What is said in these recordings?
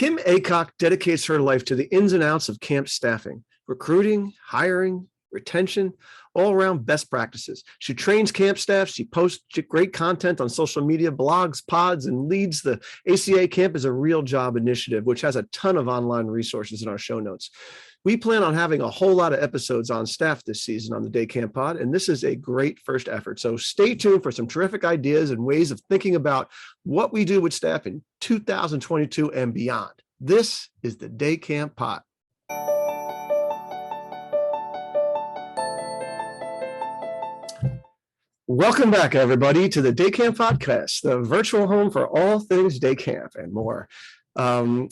Kim Aycock dedicates her life to the ins and outs of camp staffing, recruiting, hiring, retention, all around best practices. She trains camp staff. She posts great content on social media, blogs, pods, and leads the ACA Camp is a Real Job initiative, which has a ton of online resources in our show notes. We plan on having a whole lot of episodes on staff this season on the Day Camp Pod, and this is a great first effort. So stay tuned for some terrific ideas and ways of thinking about what we do with staff in 2022 and beyond. This is the Day Camp Pod. Welcome back, everybody, to the Day Camp Podcast, the virtual home for all things day camp and more.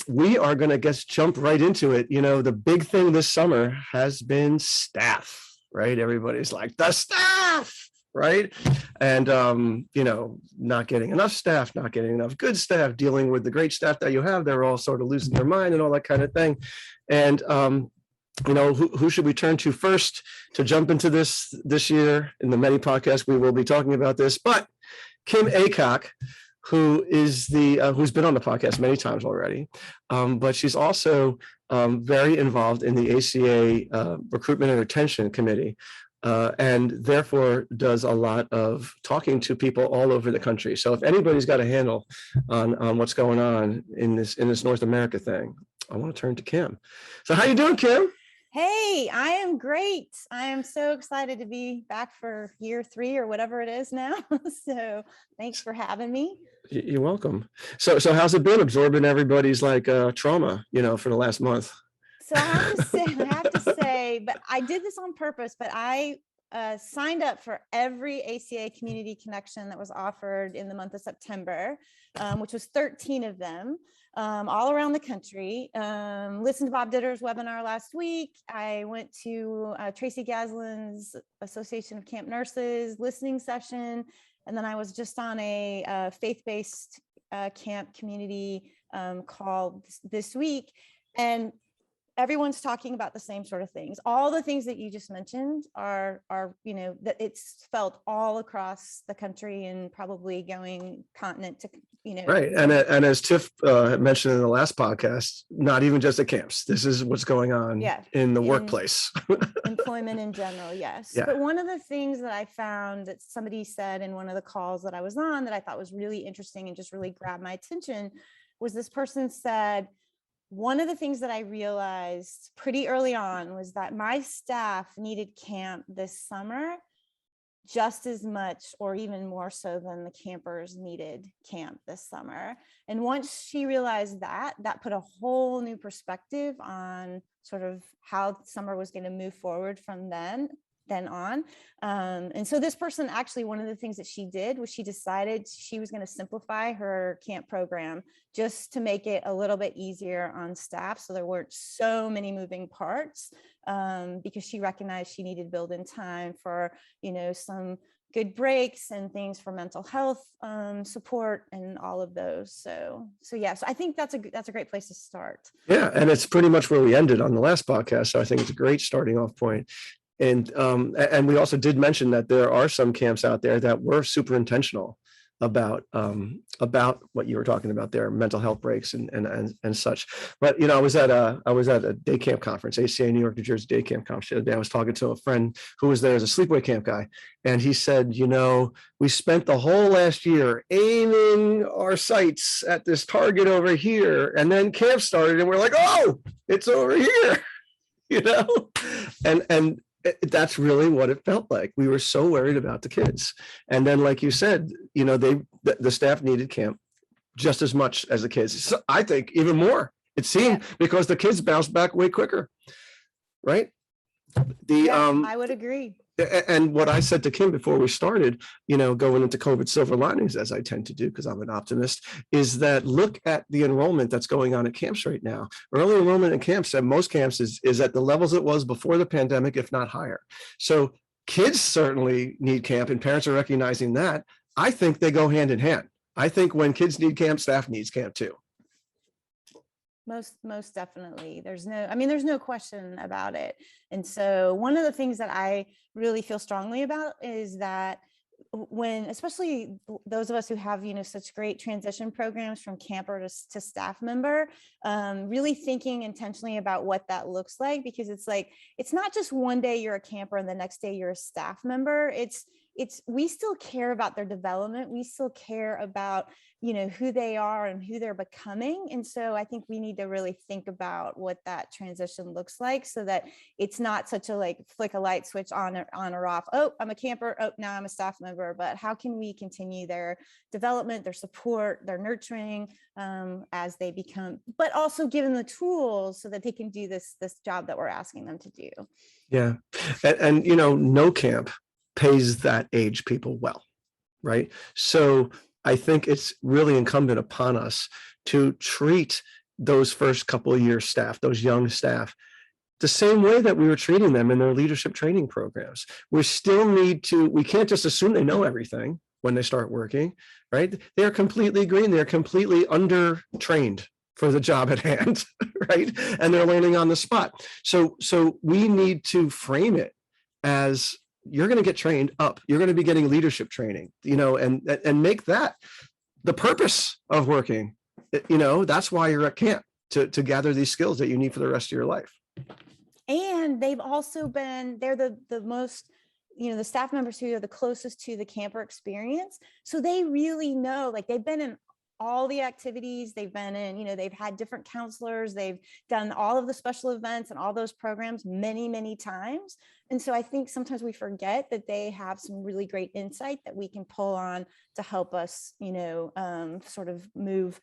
We are going to jump right into it. You know, the big thing this summer has been staff, right? Everybody's like, the staff, right? And, you know, not getting enough staff, not getting enough good staff, dealing with the great staff that you have. They're all sort of losing their mind and all that kind of thing. And, you know, who should we turn to first to jump into this year? In the many podcasts, we will be talking about this, but Kim Aycock, who is who's been on the podcast many times already, but she's also very involved in the ACA Recruitment and Retention Committee, and therefore does a lot of talking to people all over the country. So if anybody's got a handle on what's going on in this North America thing, I want to turn to Kim. So how you doing, Kim? Hey, I am great. I am so excited to be back for year 3 or whatever it is now. So thanks for having me. You're welcome. So how's it been absorbing everybody's trauma, you know, for the last month? So I have to say, but I did this on purpose, but I signed up for every ACA community connection that was offered in the month of September, which was 13 of them. All around the country. Listened to Bob Ditter's webinar last week. I went to Tracy Gaslin's Association of Camp Nurses listening session. And then I was just on a faith-based camp community call this week. And everyone's talking about the same sort of things. All the things that you just mentioned are you know, that it's felt all across the country and probably going continent to, you know. Right. And as Tiff mentioned in the last podcast, not even just at camps. This is what's going on in the workplace. Employment in general, yes. Yeah. But one of the things that I found that somebody said in one of the calls that I was on that I thought was really interesting and just really grabbed my attention was this person said, one of the things that I realized pretty early on was that my staff needed camp this summer just as much or even more so than the campers needed camp this summer. And once she realized that put a whole new perspective on sort of how summer was going to move forward from then on. And so this person, actually, one of the things that she did was she decided she was going to simplify her camp program just to make it a little bit easier on staff. So there weren't so many moving parts, because she recognized she needed to build in time for, you know, some good breaks and things for mental health support and all of those. So yeah, so I think that's a great place to start. Yeah. And it's pretty much where we ended on the last podcast. So I think it's a great starting off point. And we also did mention that there are some camps out there that were super intentional about what you were talking about there, mental health breaks and such. But you know, I was at a day camp conference, ACA New York, New Jersey day camp conference the other day. I was talking to a friend who was there as a sleepaway camp guy, and he said, you know, we spent the whole last year aiming our sights at this target over here, and then camp started, and we're like, oh, it's over here, you know, and that's really what it felt like. We were so worried about the kids. And then, like you said, you know, the staff needed camp just as much as the kids. So I think even more, it seemed, because the kids bounced back way quicker, right? I would agree. And what I said to Kim before we started, you know, going into COVID silver linings, as I tend to do because I'm an optimist, is that look at the enrollment that's going on at camps right now. Early enrollment in camps at most camps is at the levels it was before the pandemic, if not higher. So kids certainly need camp, and parents are recognizing that. I think they go hand in hand. I think when kids need camp, staff needs camp too. Most definitely. There's no question about it. And so one of the things that I really feel strongly about is that when, especially those of us who have, such great transition programs from camper to staff member, really thinking intentionally about what that looks like, because it's like, it's not just one day you're a camper and the next day you're a staff member. We still care about their development. We still care about, who they are and who they're becoming. And so I think we need to really think about what that transition looks like, so that it's not such a like flick a light switch on or off. Oh, I'm a camper. Oh, now I'm a staff member. But how can we continue their development, their support, their nurturing as they become, but also give them the tools so that they can do this job that we're asking them to do. Yeah. And no camp pays that age people well, right? So I think it's really incumbent upon us to treat those first couple of years staff, those young staff, the same way that we were treating them in their leadership training programs. We can't just assume they know everything when they start working, right? They're completely green. They're completely under-trained for the job at hand, right? And they're learning on the spot. So we need to frame it as, you're going to get trained up. You're going to be getting leadership training, and make that the purpose of working. That's why you're at camp, to gather these skills that you need for the rest of your life. And they've also they're the most, the staff members who are the closest to the camper experience. So they really know, like, they've been in all the activities they've been in, they've had different counselors, they've done all of the special events and all those programs many, many times. And so I think sometimes we forget that they have some really great insight that we can pull on to help us, sort of move,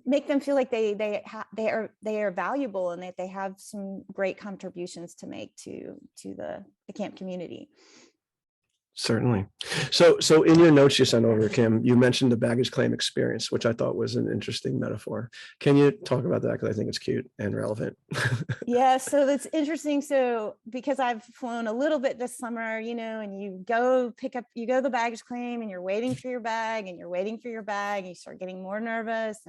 make them feel like they are valuable, and that they have some great contributions to make to the camp community. Certainly. So in your notes you sent over, Kim, you mentioned the baggage claim experience, which I thought was an interesting metaphor. Can you talk about that? Because I think it's cute and relevant. Yeah, so that's interesting. So because I've flown a little bit this summer, and you go to the baggage claim, and you're waiting for your bag, and you're waiting for your bag, and you start getting more nervous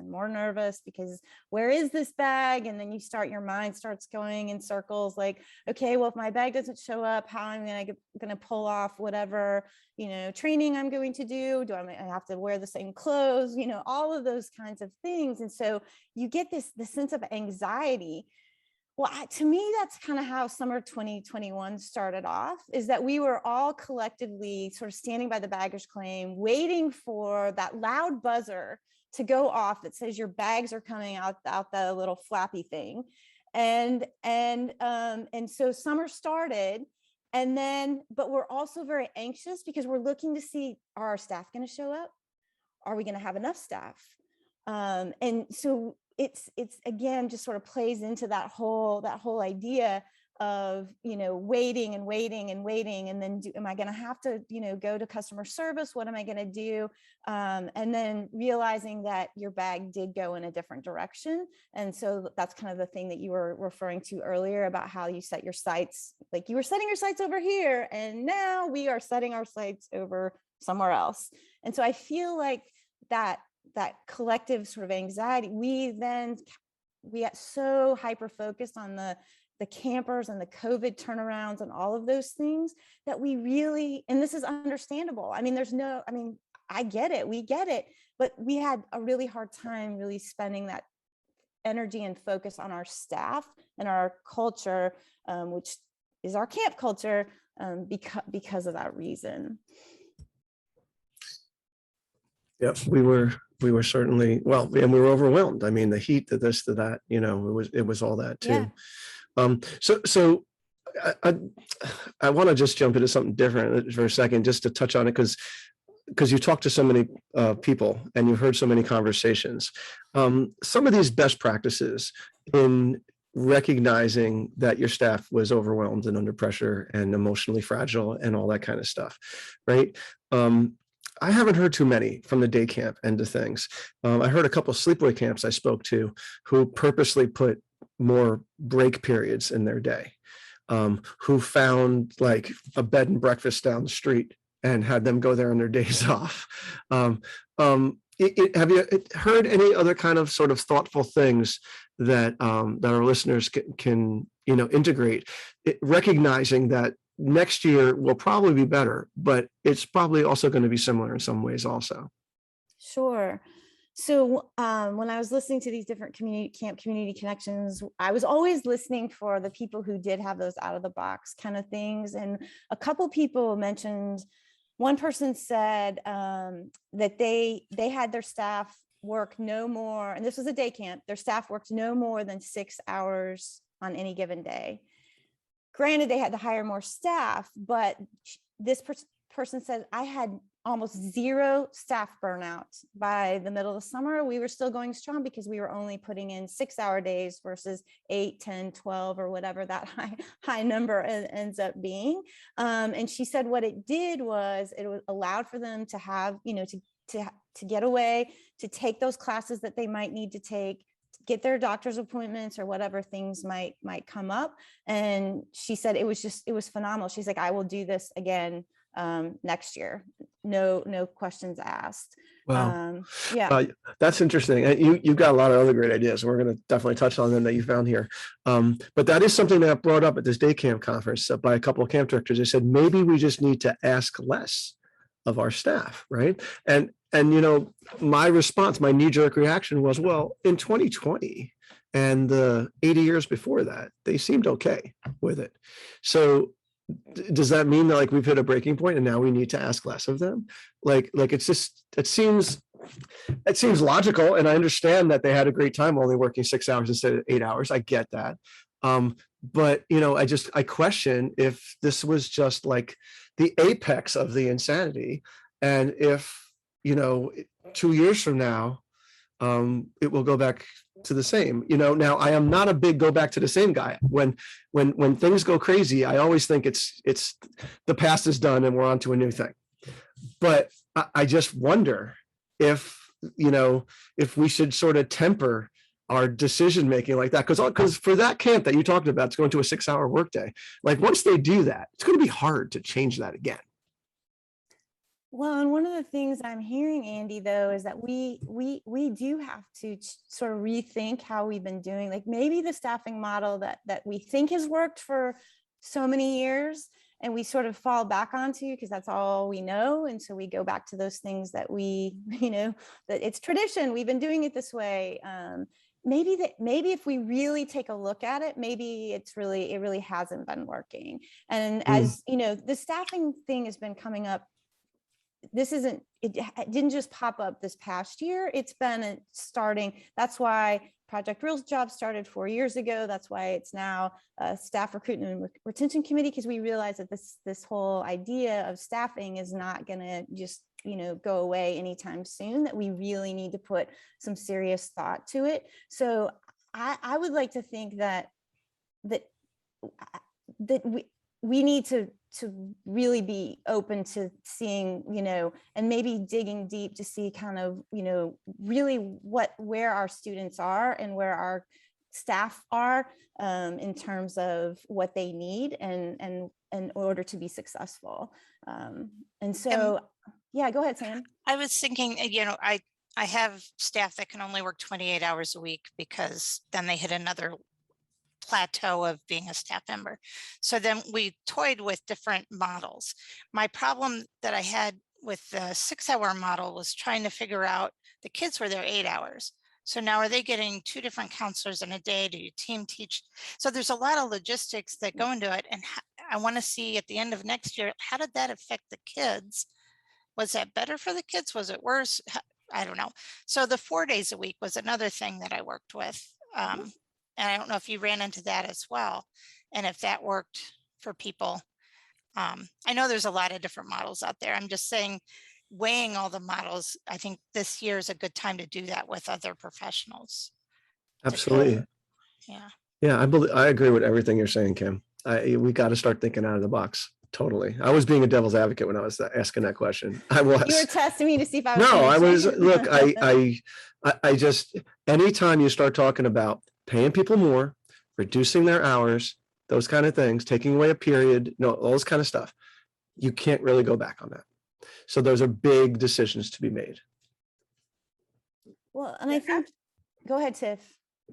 because where is this bag? And then your mind starts going in circles, like, okay, well, if my bag doesn't show up, how am I going to pull off whatever training I'm going to do? Do I have to wear the same clothes? All of those kinds of things. And so you get this sense of anxiety. Well, to me, that's kind of how summer 2021 started off, is that we were all collectively sort of standing by the baggage claim, waiting for that loud buzzer to go off that says your bags are coming out the little flappy thing. And so summer started. And then, but we're also very anxious because we're looking to see, are our staff going to show up? Are we going to have enough staff? And so it's again, just sort of plays into that whole idea of, waiting and waiting and waiting. And then am I going to have to, go to customer service? What am I going to do? And then realizing that your bag did go in a different direction. And so that's kind of the thing that you were referring to earlier about how you set your sights, like you were setting your sights over here, and now we are setting our sights over somewhere else. And so I feel like that collective sort of anxiety, we got so hyper-focused on the campers and the COVID turnarounds and all of those things that we really, and this is understandable. I mean, I get it, we get it, but we had a really hard time really spending that energy and focus on our staff and our culture, which is our camp culture, because of that reason. Yep, we were certainly, well, and we were overwhelmed. I mean, the heat, the this, the that, it was all that too. Yeah. So I want to just jump into something different for a second, just to touch on it, because you talk to so many people and you've heard so many conversations. Some of these best practices in recognizing that your staff was overwhelmed and under pressure and emotionally fragile and all that kind of stuff, right? I haven't heard too many from the day camp end of things. I heard a couple of sleepaway camps I spoke to who purposely put more break periods in their day, who found like a bed and breakfast down the street and had them go there on their days off. Have you heard any other kind of sort of thoughtful things that that our listeners can integrate, recognizing that next year will probably be better, but it's probably also going to be similar in some ways also. Sure. So when I was listening to these different community connections, I was always listening for the people who did have those out of the box kind of things. And a couple people mentioned, one person said that they had their staff work no more, and this was a day camp, their staff worked no more than 6 hours on any given day. Granted, they had to hire more staff, but this person said, I had almost zero staff burnout by the middle of the summer. We were still going strong because we were only putting in 6-hour days versus 8, 10, 12, or whatever that high number ends up being. And she said what it did was it allowed for them to have, to get away, to take those classes that they might need to take, get their doctor's appointments or whatever things might come up. And she said it was phenomenal. She's like, I will do this again next year. No questions asked. Wow. Yeah. That's interesting. You've got a lot of other great ideas. We're going to definitely touch on them that you found here. But that is something that brought up at this day camp conference by a couple of camp directors. They said, maybe we just need to ask less of our staff, right? And my response, my knee-jerk reaction was, well, in 2020 and the 80 years before that, they seemed okay with it. So does that mean that like we've hit a breaking point and now we need to ask less of them? Like it's just, it seems logical. And I understand that they had a great time only working 6 hours instead of 8 hours. I get that. But I question if this was just like the apex of the insanity. And if, 2 years from now, it will go back to the same. Now I am not a big go back to the same guy. When things go crazy, I always think it's the past is done and we're on to a new thing. But I just wonder if we should sort of temper our decision making like that, because for that camp that you talked about, it's going to a 6-hour workday. Like once they do that, it's going to be hard to change that again. Well, and one of the things I'm hearing, Andy, though, is that we do have to sort of rethink how we've been doing. Like maybe the staffing model that we think has worked for so many years and we sort of fall back onto because that's all we know. And so we go back to those things that that it's tradition. We've been doing it this way. Maybe if we really take a look at it, maybe it really hasn't been working. And as the staffing thing has been coming up. It didn't just pop up this past year. It's been starting. That's why Project Real's job started 4 years ago. That's why it's now a staff recruitment and retention committee, because we realize that this whole idea of staffing is not going to just go away anytime soon, that we really need to put some serious thought to it. So I would like to think that we need to really be open to seeing, and maybe digging deep to see kind of, really where our students are and where our staff are in terms of what they need and in order to be successful. And so, yeah, go ahead, Sam. I was thinking, I have staff that can only work 28 hours a week because then they hit another plateau of being a staff member. So then we toyed with different models. My problem that I had with the 6-hour model was trying to figure out, the kids were there 8 hours. So now are they getting 2 different counselors in a day? Do you team teach? So there's a lot of logistics that go into it. And I want to see at the end of next year, how did that affect the kids? Was that better for the kids? Was it worse? I don't know. So the 4 days a week was another thing that I worked with. And I don't know if you ran into that as well, and if that worked for people. I know there's a lot of different models out there. I'm just saying, weighing all the models, I think this year is a good time to do that with other professionals. Absolutely. Yeah, I agree with everything you're saying, Kim. We got to start thinking out of the box. Totally. I was being a devil's advocate when I was asking that question. I was. You were testing me to see if I was. No, I was. Look, I just, anytime you start talking about paying people more, reducing their hours, those kind of things, taking away a period, all this kind of stuff, you can't really go back on that. So those are big decisions to be made. Well, and I think, go ahead, Tiff.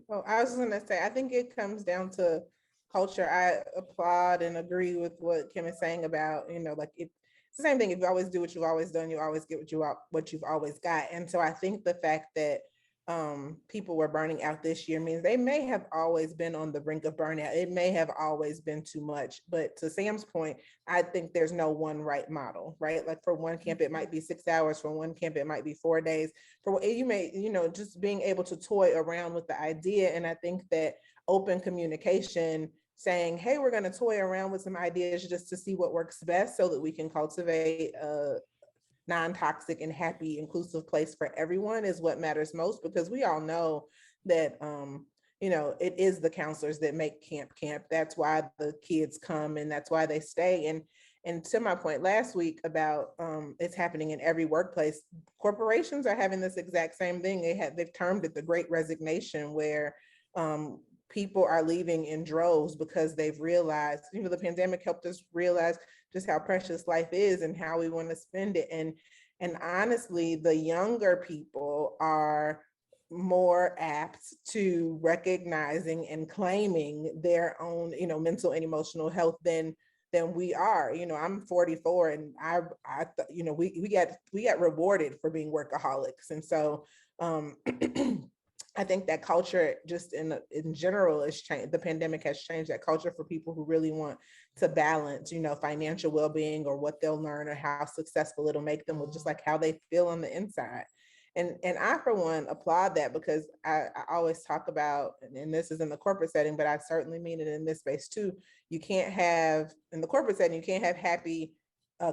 Well, I was going to say, I think it comes down to culture. I applaud and agree with what Kim is saying about, like it's the same thing. If you always do what you've always done, you always get what you've always got. And so I think the fact that people were burning out this year means they may have always been on the brink of burnout. It may have always been too much. But to Sam's point, I think there's no one right model, right? Like for one camp, it might be 6 hours. For one camp, it might be 4 days. For you may, just being able to toy around with the idea. And I think that open communication, saying, hey, we're going to toy around with some ideas just to see what works best so that we can cultivate a non-toxic and happy, inclusive place for everyone is what matters most, because we all know that, it is the counselors that make camp. That's why the kids come and that's why they stay. And to my point last week about it's happening in every workplace, corporations are having this exact same thing. They've termed it the Great Resignation, where people are leaving in droves because they've realized, the pandemic helped us realize just how precious life is and how we want to spend it. And honestly, the younger people are more apt to recognizing and claiming their own, mental and emotional health than we are. I'm 44 and we got rewarded for being workaholics. And so I think that culture just in general is changed. The pandemic has changed that culture for people who really want to balance, financial well-being or what they'll learn or how successful it'll make them with just like how they feel on the inside. And I, for one, applaud that, because I always talk about, and this is in the corporate setting, but I certainly mean it in this space too. You can't have, in the corporate setting, you can't have happy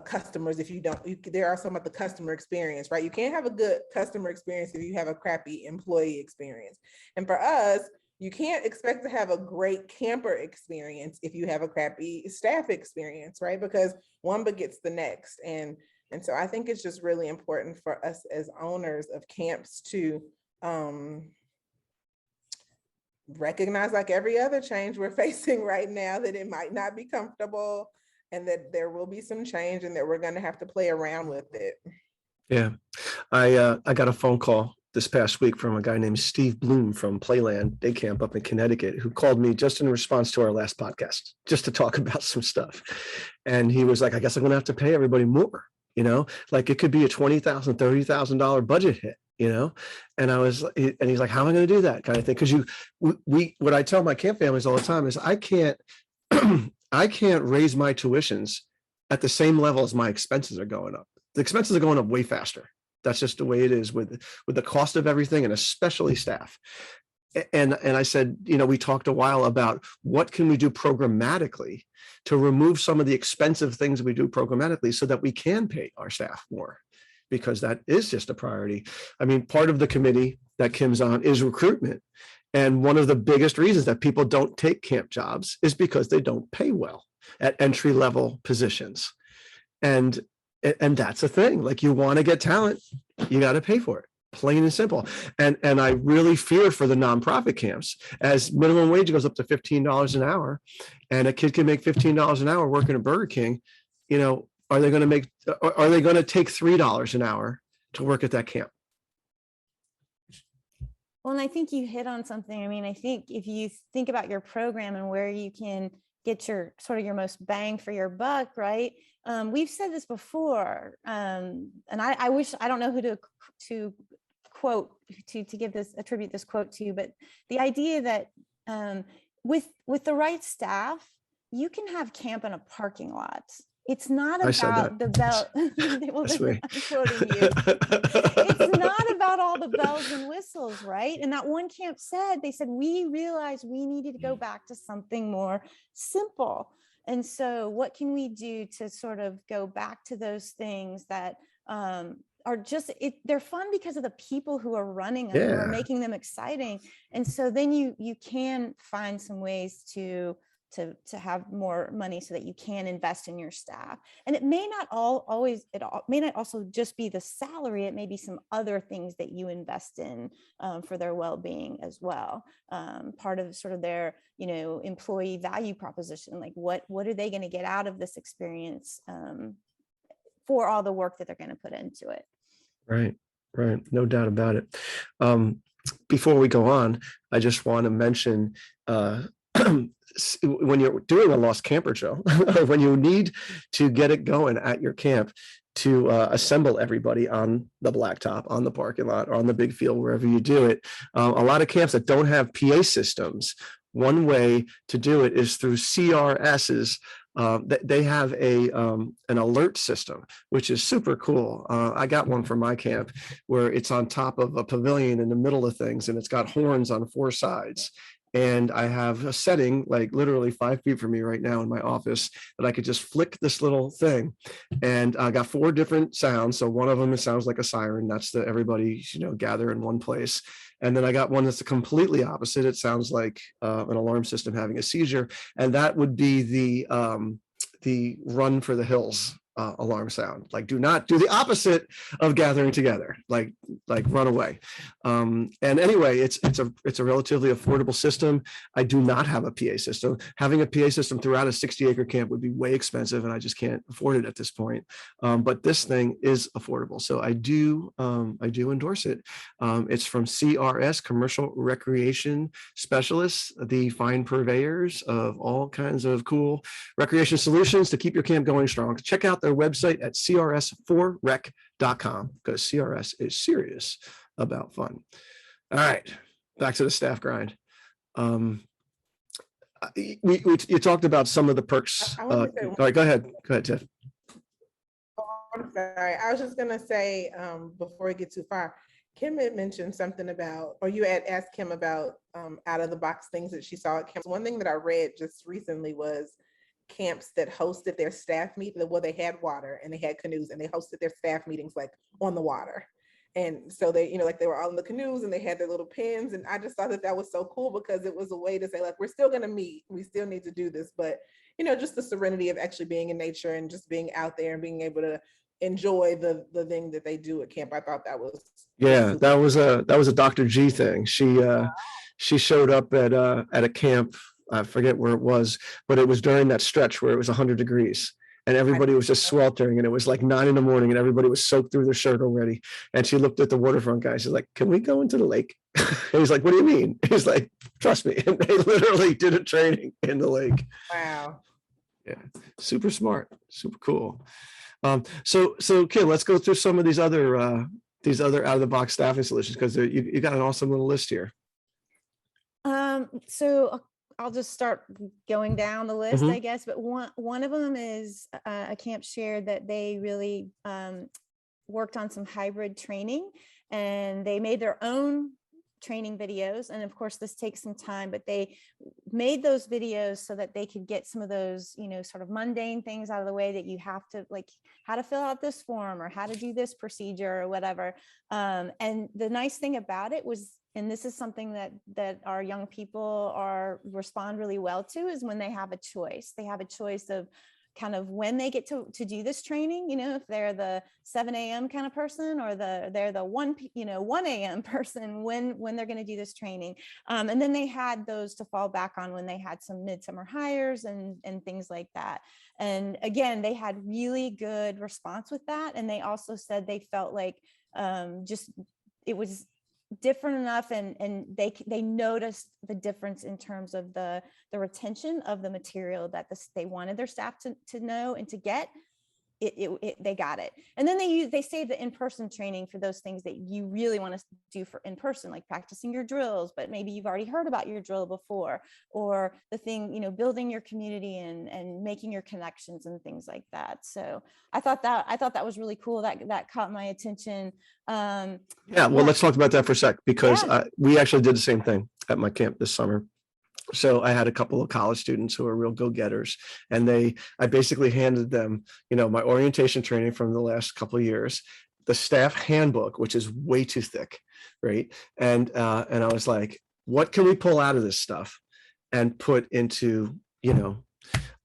customers if you don't, there are some of the customer experience, right? You can't have a good customer experience if you have a crappy employee experience. And for us, you can't expect to have a great camper experience if you have a crappy staff experience, right? Because one begets the next. And so I think it's just really important for us as owners of camps to recognize, like every other change we're facing right now, that it might not be comfortable, and that there will be some change and that we're going to have to play around with it. Yeah. I got a phone call this past week from a guy named Steve Bloom from Playland Day Camp up in Connecticut, who called me just in response to our last podcast, just to talk about some stuff. And he was like, I guess I'm going to have to pay everybody more, like it could be a $20,000, $30,000 budget hit, and and he's like, how am I going to do that kind of thing? Because what I tell my camp families all the time is I can't raise my tuitions at the same level as my expenses are going up. The expenses are going up way faster. That's just the way it is with the cost of everything, and especially staff. And I said, we talked a while about what can we do programmatically to remove some of the expensive things we do programmatically so that we can pay our staff more, because that is just a priority. I mean, part of the committee that Kim's on is recruitment. And one of the biggest reasons that people don't take camp jobs is because they don't pay well at entry-level positions. And that's a thing. Like, you want to get talent, you got to pay for it, plain and simple. And I really fear for the nonprofit camps, as minimum wage goes up to $15 an hour, and a kid can make $15 an hour working at Burger King. Are they going to take $3 an hour to work at that camp? Well, and I think you hit on something. I mean, I think if you think about your program and where you can get your most bang for your buck, right? We've said this before, and I wish, I don't know who to quote, to attribute this quote to, but the idea that with the right staff, you can have camp in a parking lot. It's not about the bell. Well, I'm quoting you. It's not about all the bells and whistles, right? And that one camp they said, we realized we needed to go back to something more simple. And so what can we do to sort of go back to those things that are just, they're fun because of the people who are running them, who are making them exciting. And so then you can find some ways to have more money so that you can invest in your staff. And it may not may not also just be the salary. It may be some other things that you invest in for their well-being as well. Part of sort of their, employee value proposition, like what are they going to get out of this experience for all the work that they're going to put into it. Right. No doubt about it. Before we go on, I just want to mention when you're doing a lost camper drill, or when you need to get it going at your camp, to assemble everybody on the blacktop, on the parking lot, or on the big field, wherever you do it. A lot of camps that don't have PA systems, one way to do it is through CRSs. They have an alert system, which is super cool. I got one for my camp where it's on top of a pavilion in the middle of things, and it's got horns on 4 sides. And I have a setting like literally 5 feet from me right now in my office that I could just flick this little thing. And I got 4 different sounds. So one of them, it sounds like a siren. That's the everybody, gather in one place. And then I got one that's the completely opposite. It sounds like an alarm system having a seizure. And that would be the run for the hills alarm sound. Like, do not do the opposite of gathering together, like run away. And anyway, it's a relatively affordable system. I do not have a PA system. Having a PA system throughout a 60-acre camp would be way expensive, and I just can't afford it at this point. But this thing is affordable, so I do endorse it. It's from CRS, Commercial Recreation Specialists, the fine purveyors of all kinds of cool recreation solutions to keep your camp going strong. Check out their website at crs4rec.com, because CRS is serious about fun. All right, back to the staff grind. You talked about some of the perks. All right, go ahead, Tiff. I'm sorry. I was just gonna say, before we get too far, Kim had mentioned something about, or you had asked Kim about out of the box things that she saw at camps. One thing that I read just recently was camps that hosted their staff meeting. Well, they had water and they had canoes, and they hosted their staff meetings like on the water. And so they, like they were all in the canoes and they had their little pens. And I just thought that was so cool, because it was a way to say, like, we're still going to meet, we still need to do this, but just the serenity of actually being in nature and just being out there and being able to enjoy the thing that they do at camp. I thought that was that was a Dr. G thing. She showed up at a camp. I forget where it was, but it was during that stretch where it was 100 degrees and everybody was just sweltering, and it was like 9 in the morning and everybody was soaked through their shirt already. And she looked at the waterfront guy. She's like, "Can we go into the lake?" And he's like, "What do you mean?" He's like, "Trust me." And they literally did a training in the lake. Wow. Yeah, super smart, super cool. So Kim, let's go through some of these other out of the box staffing solutions, because you got an awesome little list here. So I'll just start going down the list, I guess. But one of them is a camp shared that they really worked on some hybrid training, and they made their own training videos. And of course, this takes some time, but they made those videos so that they could get some of those, sort of mundane things out of the way that you have to, like how to fill out this form or how to do this procedure or whatever. And the nice thing about it was, and this is something that our young people respond really well to, is when they have a choice. They have a choice of kind of when they get to do this training, if they're the 7 a.m. kind of person, or they're the 1 a.m. person, when they're going to do this training. And then they had those to fall back on when they had some midsummer hires and things like that. And again, they had really good response with that. And they also said they felt like just it was different enough, and they noticed the difference in terms of the retention of the material that they wanted their staff to know and to get. They got it. And then they save the in-person training for those things that you really want to do for in person, like practicing your drills, but maybe you've already heard about your drill before, or the thing, building your community and making your connections and things like that. So I thought that was really cool. That caught my attention. Let's talk about that for a sec, because we actually did the same thing at my camp this summer. So I had a couple of college students who are real go-getters, and I basically handed them, my orientation training from the last couple of years, the staff handbook, which is way too thick, right? And I was like, what can we pull out of this stuff and put into,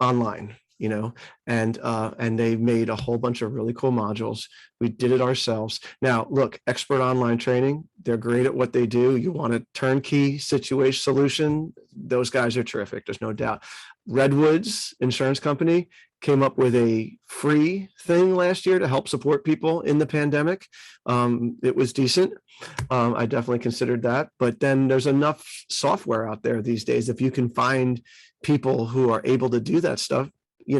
online, and they made a whole bunch of really cool modules. We did it ourselves. Now, look, expert online training, they're great at what they do. You want a turnkey situation solution, those guys are terrific. There's no doubt. Redwood's insurance company came up with a free thing last year to help support people in the pandemic. It was decent. I definitely considered that. But then there's enough software out there these days. If you can find people who are able to do that stuff, you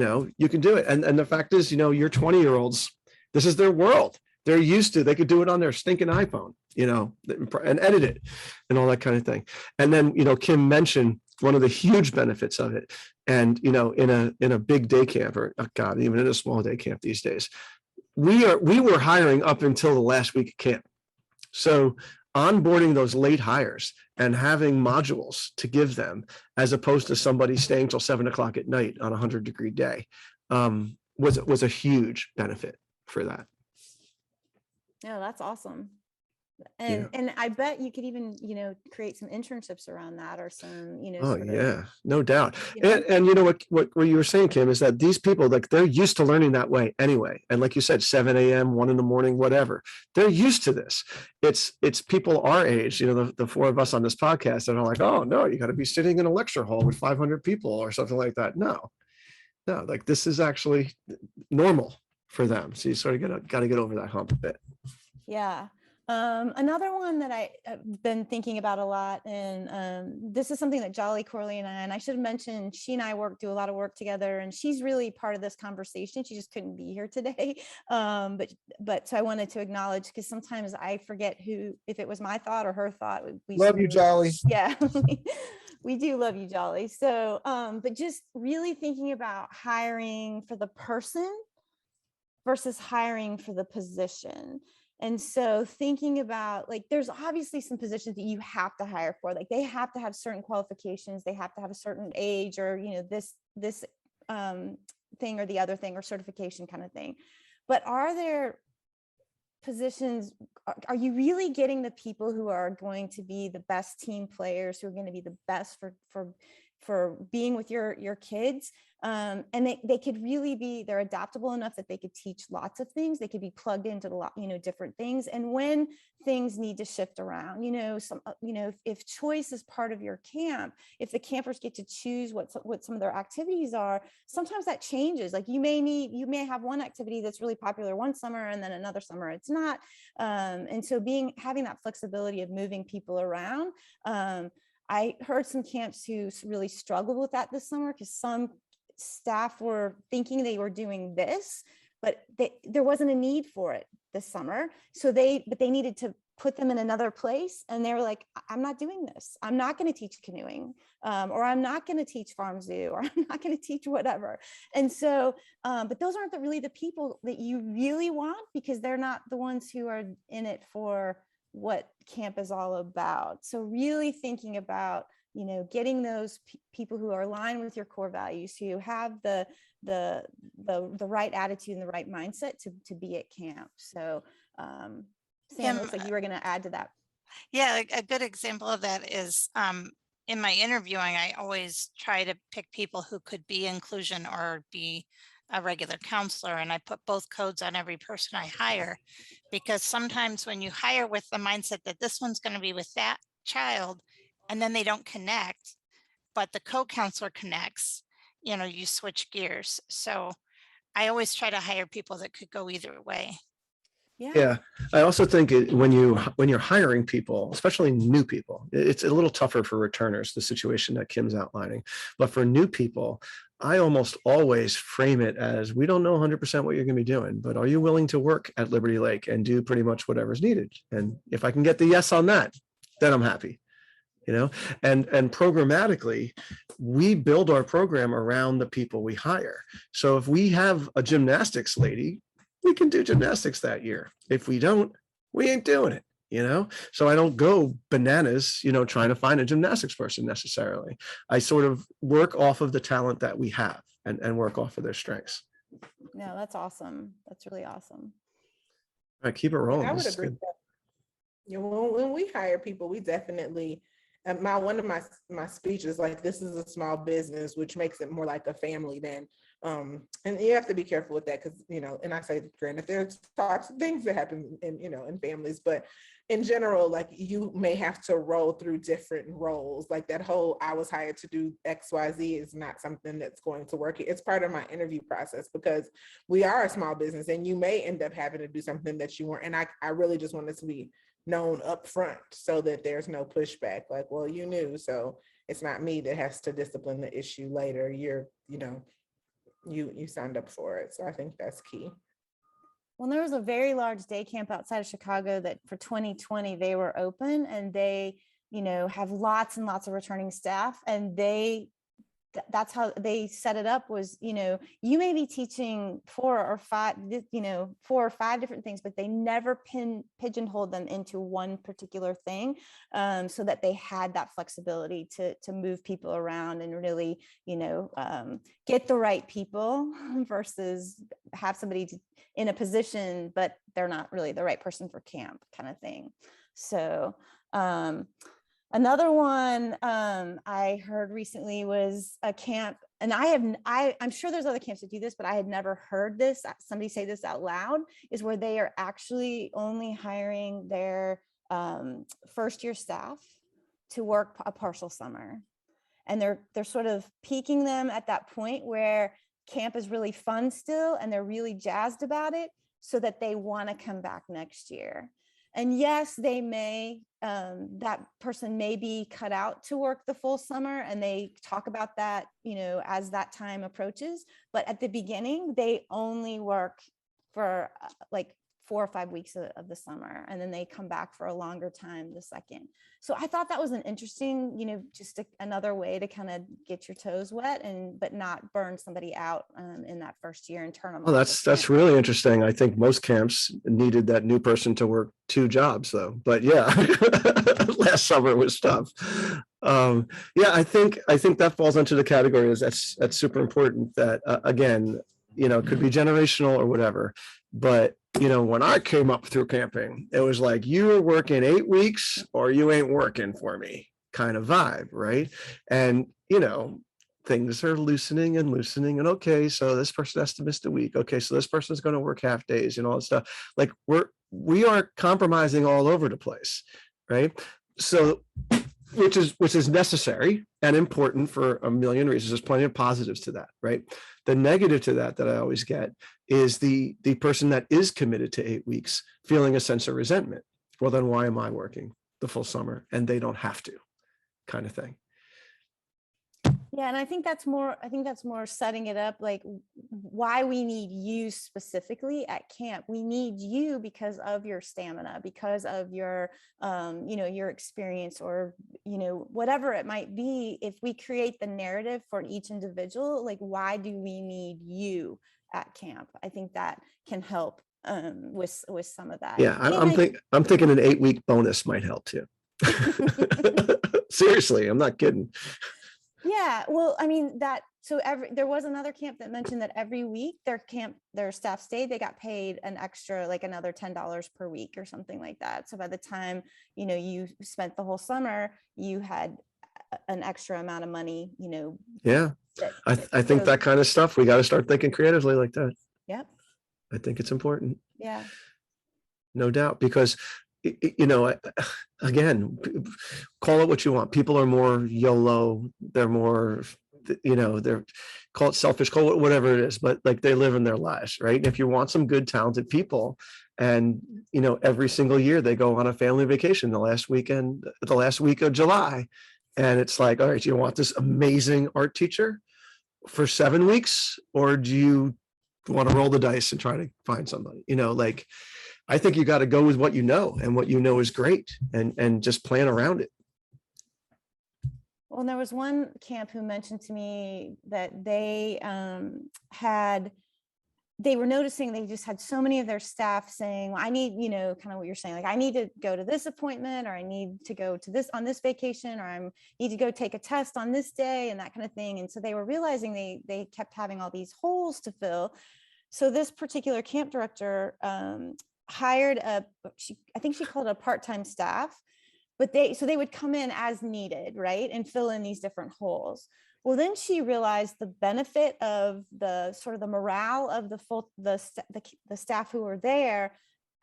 can do it. And the fact is, your 20-year-olds, this is their world. They're used to, they could do it on their stinking iPhone, and edit it and all that kind of thing. And then, Kim mentioned one of the huge benefits of it. And, in a big day camp, or God, even in a small day camp these days, we were hiring up until the last week of camp. So onboarding those late hires and having modules to give them, as opposed to somebody staying till 7 o'clock at night on a 100-degree day, was a huge benefit for that. Yeah, that's awesome. And I bet you could even, create some internships around that, or some, Oh yeah, no doubt. And what you were saying, Kim, is that these people, like, they're used to learning that way anyway. And like you said, 7 a.m., 1 a.m, whatever, they're used to this. It's people our age, the four of us on this podcast that are like, oh no, you got to be sitting in a lecture hall with 500 people or something like that. No, like, this is actually normal for them. So you sort of got to get over that hump a bit. Yeah. Another one that I've been thinking about a lot, and this is something that Jolly Corley and I should have mentioned, she and I do a lot of work together, and she's really part of this conversation. She just couldn't be here today. But so I wanted to acknowledge, because sometimes I forget if it was my thought or her thought. We love you, Jolly. Yeah, we do love you, Jolly. So, but just really thinking about hiring for the person versus hiring for the position. And so thinking about, like, there's obviously some positions that you have to hire for, like, they have to have certain qualifications, they have to have a certain age, or, this thing or the other thing, or certification kind of thing. But are there positions, are you really getting the people who are going to be the best team players, who are going to be the best for being with your kids? And they could really be, they're adaptable enough that they could teach lots of things. They could be plugged into a lot, different things. And when things need to shift around, if choice is part of your camp, if the campers get to choose what some of their activities are, sometimes that changes. Like, you may have one activity that's really popular one summer, and then another summer it's not. And so having that flexibility of moving people around. I heard some camps who really struggled with that this summer, because some staff were thinking they were doing this, but there wasn't a need for it this summer. So they needed to put them in another place. And they were like, I'm not doing this. I'm not going to teach canoeing, or I'm not going to teach farm zoo, or I'm not going to teach whatever. And so, but those aren't really the people that you really want, because they're not the ones who are in it for what camp is all about. So really thinking about, getting those people who are aligned with your core values, who have the right attitude and the right mindset to be at camp. So Sam, looks like you were going to add to that. Yeah, a good example of that is in my interviewing, I always try to pick people who could be inclusion or be a regular counselor, and I put both codes on every person I hire, because sometimes when you hire with the mindset that this one's going to be with that child, and then they don't connect, but the co-counselor connects, you switch gears. So I always try to hire people that could go either way. Yeah. I also think when you're hiring people, especially new people, it's a little tougher for returners, the situation that Kim's outlining. But for new people, I almost always frame it as, we don't know 100% what you're going to be doing, but are you willing to work at Liberty Lake and do pretty much whatever's needed? And if I can get the yes on that, then I'm happy. And programmatically, we build our program around the people we hire. So if we have a gymnastics lady, we can do gymnastics that year. If we don't, we ain't doing it, So I don't go bananas, trying to find a gymnastics person necessarily. I sort of work off of the talent that we have and work off of their strengths. No, that's awesome. That's really awesome. All right, keep it rolling. I would agree. When we hire people, we definitely, one of my speeches, like, this is a small business, which makes it more like a family than, and you have to be careful with that, because, and I say, granted, there's types of things that happen in families, but in general, like you may have to roll through different roles. Like that whole I was hired to do XYZ is not something that's going to work. It's part of my interview process because we are a small business and you may end up having to do something that you weren't. And I really just want it to be known up front so that there's no pushback. Like, well, you knew, so it's not me that has to discipline the issue later. You're, you signed up for it. So I think that's key. Well, there was a very large day camp outside of Chicago that for 2020, they were open and they, have lots and lots of returning staff, and that's how they set it up was, you may be teaching 4 or 5 different things, but they never pigeonholed them into one particular thing, so that they had that flexibility to move people around and really, get the right people versus have somebody in a position, but they're not really the right person for camp kind of thing. So, another one I heard recently was a camp, and I'm sure there's other camps that do this, but I had never heard this, somebody say this out loud, is where they are actually only hiring their first year staff to work a partial summer. And they're sort of peaking them at that point where camp is really fun still, and they're really jazzed about it so that they want to come back next year. And yes, they may, that person may be cut out to work the full summer, and they talk about that, as that time approaches. But at the beginning, they only work for like 4 or 5 weeks of the summer, and then they come back for a longer time the second. So I thought that was an interesting, just another way to kind of get your toes wet but not burn somebody out in that first year and turn them. Well, that's really interesting. I think most camps needed that new person to work 2 jobs though, but yeah, last summer was tough. Yeah, I think that falls into the category is that's super important that again, it could be generational or whatever, but when I came up through camping, it was like, you were working 8 weeks or you ain't working for me kind of vibe, right? And, things are loosening and okay, so this person has to miss a week. Okay, so this person's going to work half days and all that stuff. Like we are compromising all over the place, right? So, which is necessary and important for a million reasons. There's plenty of positives to that, right? The negative to that I always get is the person that is committed to 8 weeks feeling a sense of resentment. Well, then why am I working the full summer and they don't have to, kind of thing. Yeah, and I think that's more setting it up like why we need you specifically at camp. We need you because of your stamina, because of your your experience, or whatever it might be. If we create the narrative for each individual, like why do we need you at camp? I think that can help with some of that. Yeah, I'm thinking an 8-week bonus might help too. Seriously, I'm not kidding. Yeah, well, I mean there was another camp that mentioned that every week their staff stayed, they got paid an extra, like another $10 per week or something like that. So by the time, you spent the whole summer, you had an extra amount of money, Yeah, I think that kind of stuff, we got to start thinking creatively like that. Yep. I think it's important. Yeah. No doubt, because again, call it what you want. People are more YOLO. They're more, they're call it selfish, call it whatever it is, but like they live in their lives, right? And if you want some good, talented people, and every single year they go on a family vacation the last week of July, and it's like, all right, do you want this amazing art teacher for 7 weeks, or do you want to roll the dice and try to find somebody? I think you got to go with what you know, and what you know is great, and just plan around it. Well, there was one camp who mentioned to me that they were noticing they just had so many of their staff saying, well, I need, kind of what you're saying, like I need to go to this appointment, or I need to go to this on this vacation, or I need to go take a test on this day, and that kind of thing. And so they were realizing they kept having all these holes to fill. So this particular camp director hired I think she called it a part-time staff, but they would come in as needed, right, and fill in these different holes. Well, then she realized the benefit of the sort of the morale of the staff who were there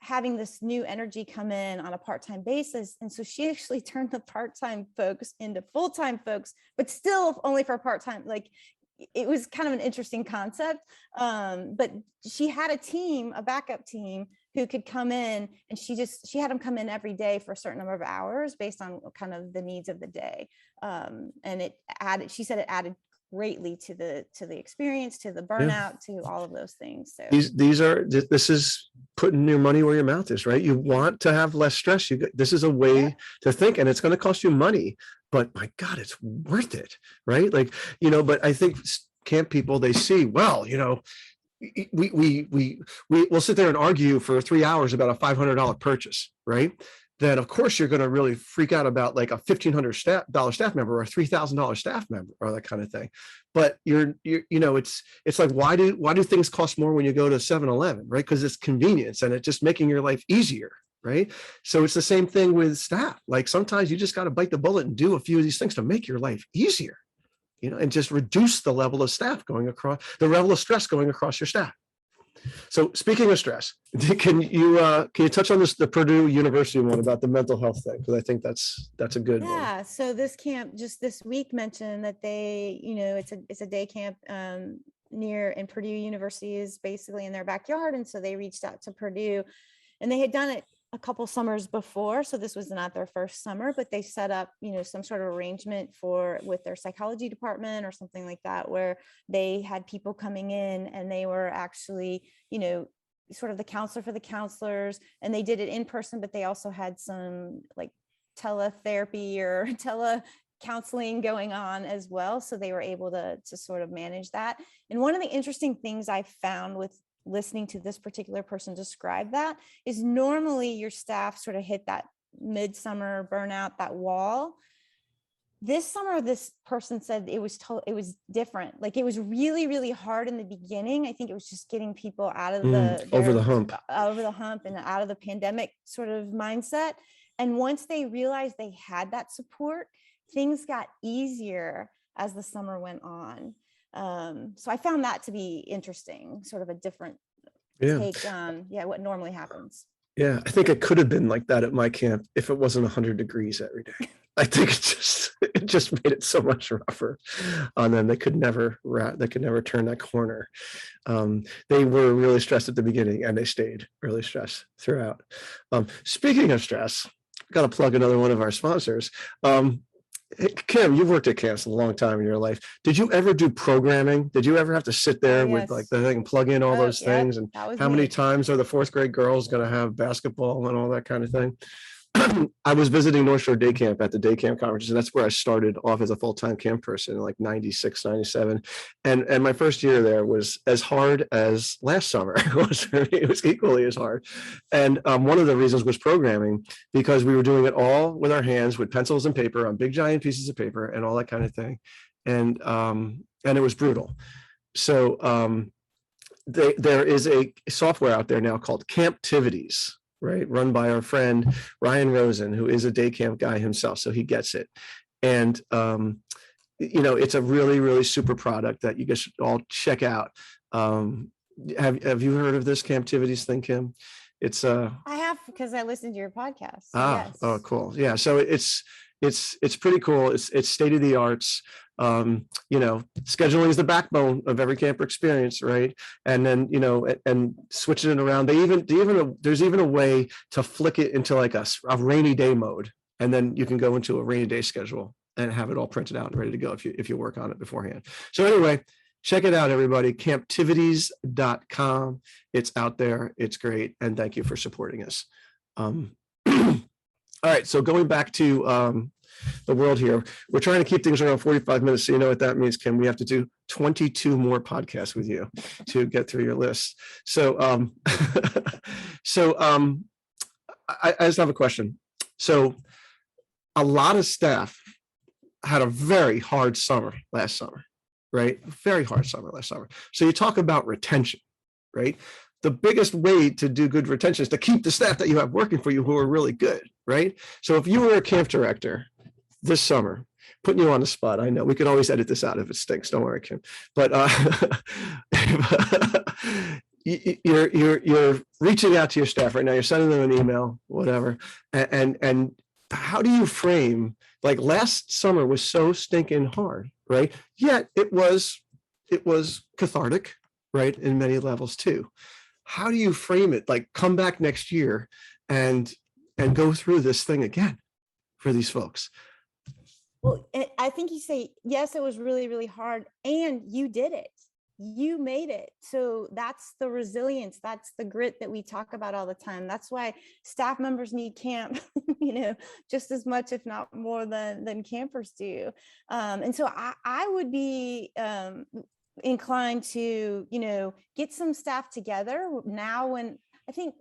having this new energy come in on a part-time basis. And so she actually turned the part-time folks into full-time folks, but still only for part-time. Like, it was kind of an interesting concept. But she had a team, a backup team, who could come in, and she had them come in every day for a certain number of hours based on kind of the needs of the day. And she said it added greatly to the experience, to the burnout, to all of those things. So this is putting your money where your mouth is, right? You want to have less stress. This is a way to think, and it's going to cost you money, but my God, it's worth it, right? Like, but I think camp people, they see, well, we'll sit there and argue for 3 hours about a $500 purchase, right? Then of course you're going to really freak out about like a $1,500 staff member or a $3,000 staff member or that kind of thing. But it's like, why do things cost more when you go to 7-Eleven, right? Because it's convenience and it's just making your life easier, right? So it's the same thing with staff. Like, sometimes you just got to bite the bullet and do a few of these things to make your life easier, and just reduce the level of stress going across your staff. So speaking of stress, can you touch on the Purdue University one about the mental health thing? Because I think that's a good one. Yeah. So this camp just this week mentioned that they, it's a day camp in Purdue University is basically in their backyard. And so they reached out to Purdue, and they had done it a couple summers before. So this was not their first summer, but they set up, some sort of arrangement with their psychology department or something like that, where they had people coming in and they were actually, sort of the counselor for the counselors, and they did it in person, but they also had some like teletherapy or counseling going on as well. So they were able to sort of manage that. And one of the interesting things I found with listening to this particular person describe that is normally your staff sort of hit that midsummer burnout, that wall. This summer, this person said it was different. Like, it was really, really hard in the beginning. I think it was just getting people out of over the hump and out of the pandemic sort of mindset. And once they realized they had that support, things got easier as the summer went on. So I found that to be interesting, sort of a different take on what normally happens. Yeah, I think it could have been like that at my camp if it wasn't 100 degrees every day. I think it just made it so much rougher on them. They could never turn that corner. They were really stressed at the beginning, and they stayed really stressed throughout. Speaking of stress, got to plug another one of our sponsors. Kim, you've worked at camps a long time in your life. Did you ever do programming? Did you ever have to sit there with like the thing and plug in all those things? And how many times are the fourth grade girls going to have basketball and all that kind of thing? I was visiting North Shore Day Camp at the Day Camp Conference, and that's where I started off as a full-time camp person in like 96, 97. And my first year there was as hard as last summer. It was equally as hard. And one of the reasons was programming, because we were doing it all with our hands, with pencils and paper on big giant pieces of paper and all that kind of thing. And it was brutal. So there is a software out there now called Camptivities, right, run by our friend Ryan Rosen, who is a day camp guy himself, so he gets it. And it's a really, really super product that you guys should all check out. Have you heard of this Camptivities thing, Kim? It's I have, because I listened to your podcast. So yes. Oh, cool. Yeah, so it's pretty cool. It's state of the arts. Scheduling is the backbone of every camper experience, right? And then and switching it around. There's even a way to flick it into like a rainy day mode, and then you can go into a rainy day schedule and have it all printed out and ready to go if you work on it beforehand. So anyway, check it out, everybody. Camptivities.com. It's out there. It's great, and thank you for supporting us. All right, so going back to the world here, we're trying to keep things around 45 minutes. So you know what that means, Kim. We have to do 22 more podcasts with you to get through your list. So, I just have a question. So a lot of staff had a very hard summer last summer, right? Very hard summer last summer. So you talk about retention, right? The biggest way to do good retention is to keep the staff that you have working for you who are really good, right? So if you were a camp director this summer, putting you on the spot, I know we could always edit this out if it stinks, don't worry, Kim. But you're reaching out to your staff right now. You're sending them an email, whatever. And how do you frame, like last summer was so stinking hard, right? Yet it was cathartic, right? In many levels too. How do you frame it? Like come back next year and go through this thing again for these folks. Well, I think you say, yes, it was really, really hard and you did it. You made it. So that's the resilience. That's the grit that we talk about all the time. That's why staff members need camp, just as much, if not more than campers do. And so I would be inclined to, get some staff together now when I think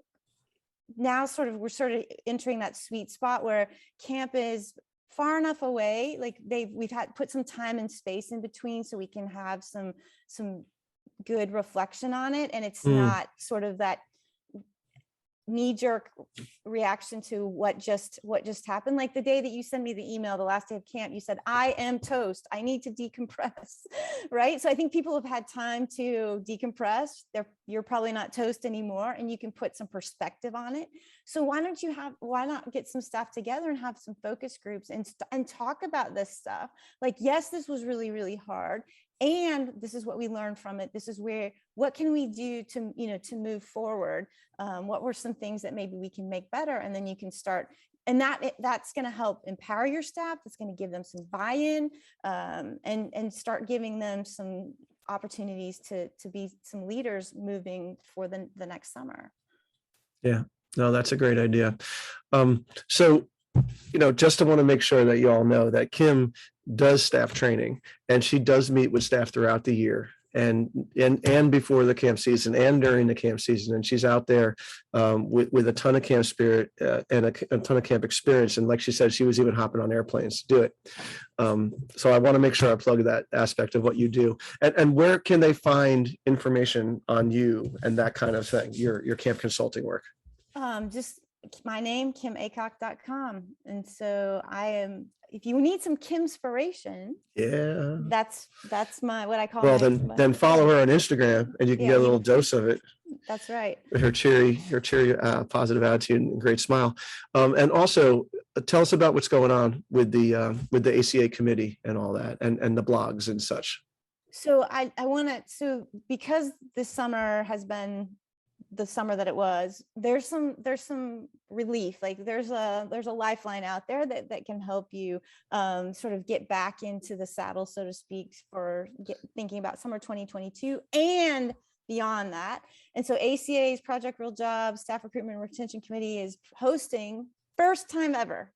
now we're sort of entering that sweet spot where camp is far enough away, like we've had put some time and space in between so we can have some good reflection on it, and it's not sort of that knee-jerk reaction to what just happened. Like the day that you sent me the email, the last day of camp, you said, I am toast, I need to decompress. Right? So I think people have had time to decompress. You're probably not toast anymore, and you can put some perspective on it. So why not get some staff together and have some focus groups and talk about this stuff? Like, yes, this was really, really hard, and this is what we learned from it. This is what can we do to move forward? What were some things that maybe we can make better? And then you can start, and that's going to help empower your staff. It's going to give them some buy-in, and start giving them some opportunities to be some leaders moving for the next summer. Yeah, no, that's a great idea. So, just to want to make sure that you all know that Kim does staff training, and she does meet with staff throughout the year and before the camp season and during the camp season. And she's out there with a ton of camp spirit and a ton of camp experience. And like she said, she was even hopping on airplanes to do it. So I want to make sure I plug that aspect of what you do. And where can they find information on you and that kind of thing, your camp consulting work? Just my name, KimAycock.com. And so if you need some Kimspiration, yeah, that's what I call. Well, then follow her on Instagram, and you can get a little dose of it. That's right. Her cheery, positive attitude and great smile. And also tell us about what's going on with the ACA committee and all that, and the blogs and such. So I want to, because this summer has been the summer that it was, there's some relief. Like there's a lifeline out there that can help you sort of get back into the saddle, so to speak, for thinking about summer 2022 and beyond that. And so ACA's Project Real Jobs Staff Recruitment and Retention Committee is hosting, first time ever,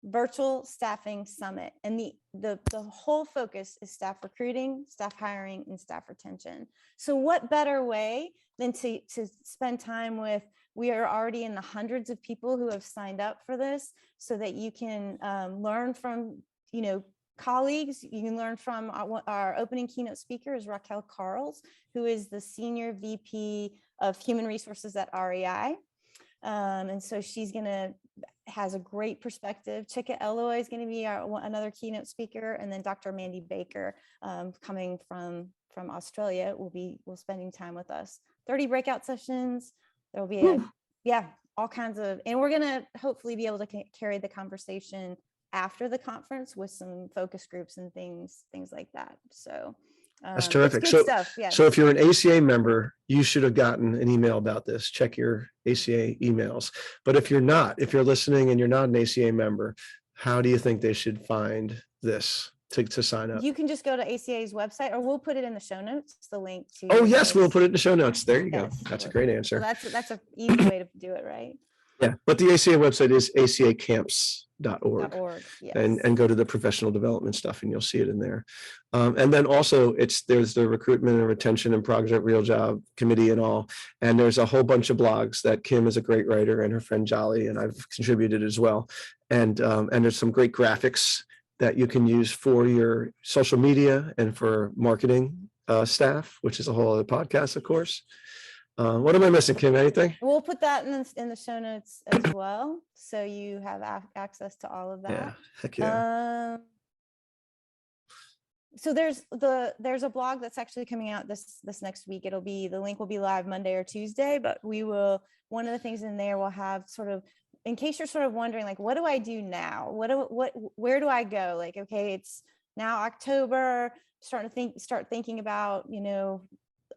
virtual staffing summit. And the whole focus is staff recruiting, staff hiring, and staff retention. So what better way than to spend time with, we are already in the hundreds of people who have signed up for this, so that you can learn from, colleagues. You can learn from our opening keynote speaker is Raquel Carls, who is the Senior VP of Human Resources at REI. And so has a great perspective. Chika Eloy is going to be another keynote speaker. And then Dr. Mandy Baker, coming from Australia, will spending time with us. 30 breakout sessions. There will be all kinds of, and we're going to hopefully be able to carry the conversation after the conference with some focus groups and things like that. So that's terrific. So, so if you're an ACA member, you should have gotten an email about this. Check your ACA emails. But if you're not, if you're listening and you're not an ACA member, how do you think they should find this to sign up? You can just go to ACA's website, or we'll put it in the show notes, the link to. Oh, yes, we'll put it in the show notes. There you go. That's a great answer. So that's an easy way to do it, right? Yeah, but the ACA website is acacamps.org. Yes. And go to the professional development stuff, and you'll see it in there. And then also there's the recruitment and retention and Project Real Job committee and all. And there's a whole bunch of blogs that Kim is a great writer, and her friend Jolly and I've contributed as well. And there's some great graphics that you can use for your social media and for marketing staff, which is a whole other podcast, of course. What am I missing, Kim? Anything? We'll put that in the show notes as well, so you have access to all of that. Yeah, heck yeah. So there's a blog that's actually coming out this next week. The link will be live Monday or Tuesday, but one of the things in there will have sort of, in case you're sort of wondering, like, what do I do now? Where do I go? Like, okay, it's now October, start thinking about,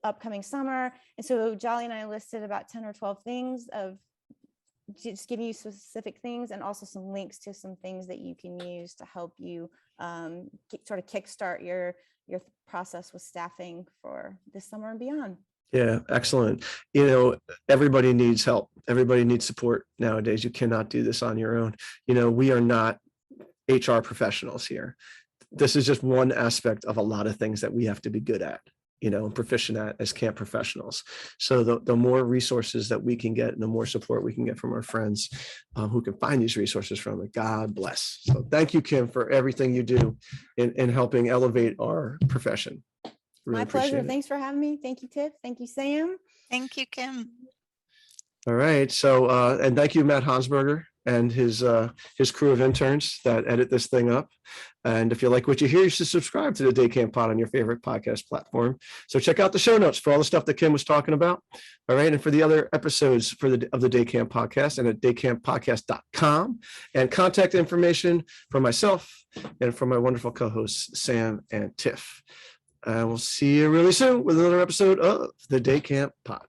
upcoming summer. And so Jolly and I listed about 10 or 12 things of just giving you specific things, and also some links to some things that you can use to help you sort of kickstart your process with staffing for this summer and beyond. Yeah, excellent. Everybody needs help. Everybody needs support nowadays. You cannot do this on your own. We are not HR professionals here. This is just one aspect of a lot of things that we have to be good at, and proficient at as camp professionals. So the more resources that we can get, and the more support we can get from our friends who can find these resources from it, God bless. So thank you, Kim, for everything you do in helping elevate our profession. Really My pleasure. it. Thanks for having me. Thank you, Tiff. Thank you, Sam. Thank you, Kim. All right. So, and thank you, Matt Hansberger and his crew of interns that edit this thing up. And if you like what you hear, you should subscribe to the Day Camp Pod on your favorite podcast platform. So check out the show notes for all the stuff that Kim was talking about. All right. And for the other episodes of the Day Camp Podcast, and at daycamppodcast.com, and contact information for myself and for my wonderful co-hosts, Sam and Tiff. We'll see you really soon with another episode of the Day Camp Pod.